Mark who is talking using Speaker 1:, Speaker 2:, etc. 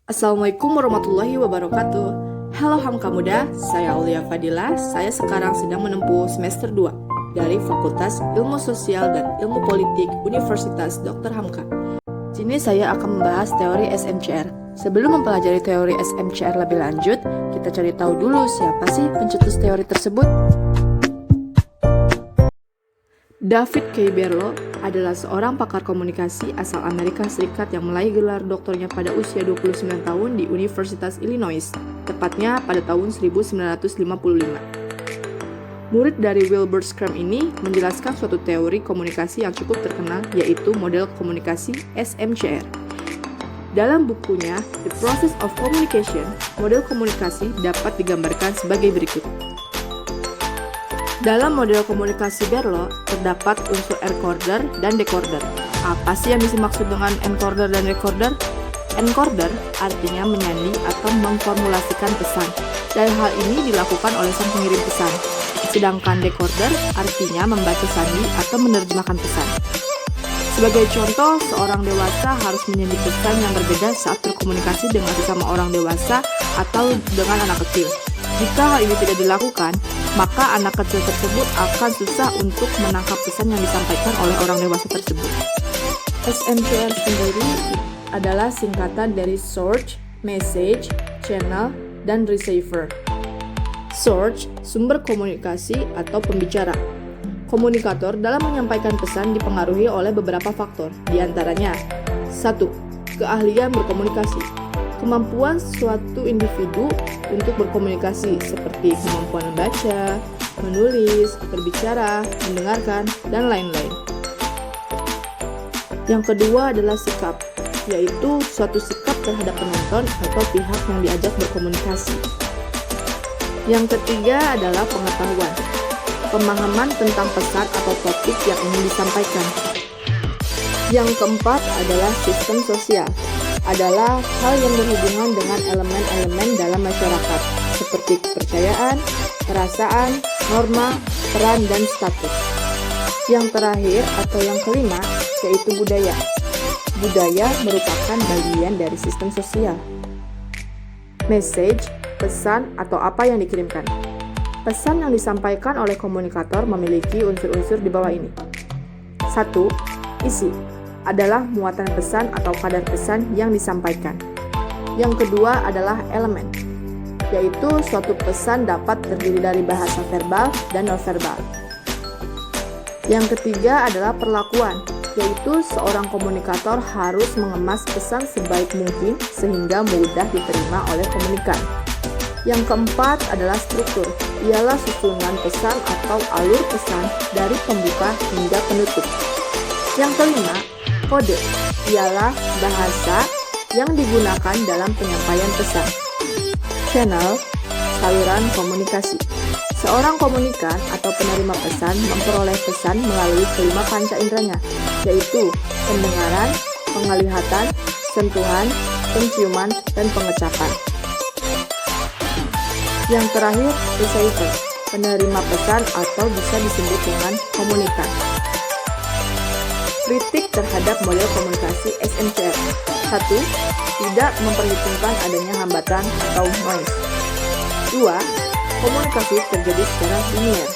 Speaker 1: Assalamualaikum warahmatullahi wabarakatuh. Halo Hamka Muda, saya Aulia Fadila. Saya sekarang sedang menempuh semester 2 dari Fakultas Ilmu Sosial dan Ilmu Politik Universitas Dr. Hamka. Di sini saya akan membahas teori SMCR. Sebelum mempelajari teori SMCR lebih lanjut, kita cari tahu dulu siapa sih pencetus teori tersebut. David K. Berlo adalah seorang pakar komunikasi asal Amerika Serikat yang meraih gelar doktornya pada usia 29 tahun di Universitas Illinois, tepatnya pada tahun 1955. Murid dari Wilbur Scrum ini menjelaskan suatu teori komunikasi yang cukup terkenal, yaitu model komunikasi SMCR. Dalam bukunya, The Process of Communication, model komunikasi dapat digambarkan sebagai berikut. Dalam model komunikasi Berlo, terdapat unsur encoder dan decoder. Apa sih yang dimaksud dengan encoder dan decoder? Encoder artinya menyandi atau memformulasikan pesan, dan hal ini dilakukan oleh sang pengirim pesan. Sedangkan decoder artinya membaca sandi atau menerjemahkan pesan. Sebagai contoh, seorang dewasa harus menyandi pesan yang berbeda saat berkomunikasi dengan sesama orang dewasa atau dengan anak kecil. Jika hal ini tidak dilakukan, maka anak kecil tersebut akan susah untuk menangkap pesan yang disampaikan oleh orang dewasa tersebut. SMCR sendiri adalah singkatan dari Source, Message, Channel, dan Receiver. Source, sumber komunikasi atau pembicara. Komunikator dalam menyampaikan pesan dipengaruhi oleh beberapa faktor, di antaranya 1. Keahlian berkomunikasi. Kemampuan suatu individu untuk berkomunikasi seperti kemampuan membaca, menulis, berbicara, mendengarkan, dan lain-lain. Yang kedua adalah sikap, yaitu suatu sikap terhadap penonton atau pihak yang diajak berkomunikasi. Yang ketiga adalah pengetahuan, pemahaman tentang pesan atau topik yang ingin disampaikan. Yang keempat adalah sistem sosial, adalah hal yang berhubungan dengan elemen-elemen dalam masyarakat, seperti kepercayaan, perasaan, norma, peran, dan status. Yang terakhir atau yang kelima, yaitu budaya. Budaya merupakan bagian dari sistem sosial. Message, pesan atau apa yang dikirimkan. Pesan yang disampaikan oleh komunikator memiliki unsur-unsur di bawah ini. 1. Isi adalah muatan pesan atau kadar pesan yang disampaikan. Yang kedua adalah elemen, yaitu suatu pesan dapat terdiri dari bahasa verbal dan nonverbal. Yang ketiga adalah perlakuan, yaitu seorang komunikator harus mengemas pesan sebaik mungkin sehingga mudah diterima oleh komunikan. Yang keempat adalah struktur, ialah susunan pesan atau alur pesan dari pembuka hingga penutup. Yang kelima, kode, ialah bahasa yang digunakan dalam penyampaian pesan. Channel, saluran komunikasi. Seorang komunikan atau penerima pesan memperoleh pesan melalui kelima panca inderanya, yaitu pendengaran, penglihatan, sentuhan, penciuman, dan pengecapan. Yang terakhir, receiver, penerima pesan atau bisa disebut dengan komunikan. Kritik terhadap model komunikasi SMCR. 1. Tidak memperhitungkan adanya hambatan atau noise. 2. Komunikasi terjadi secara linear.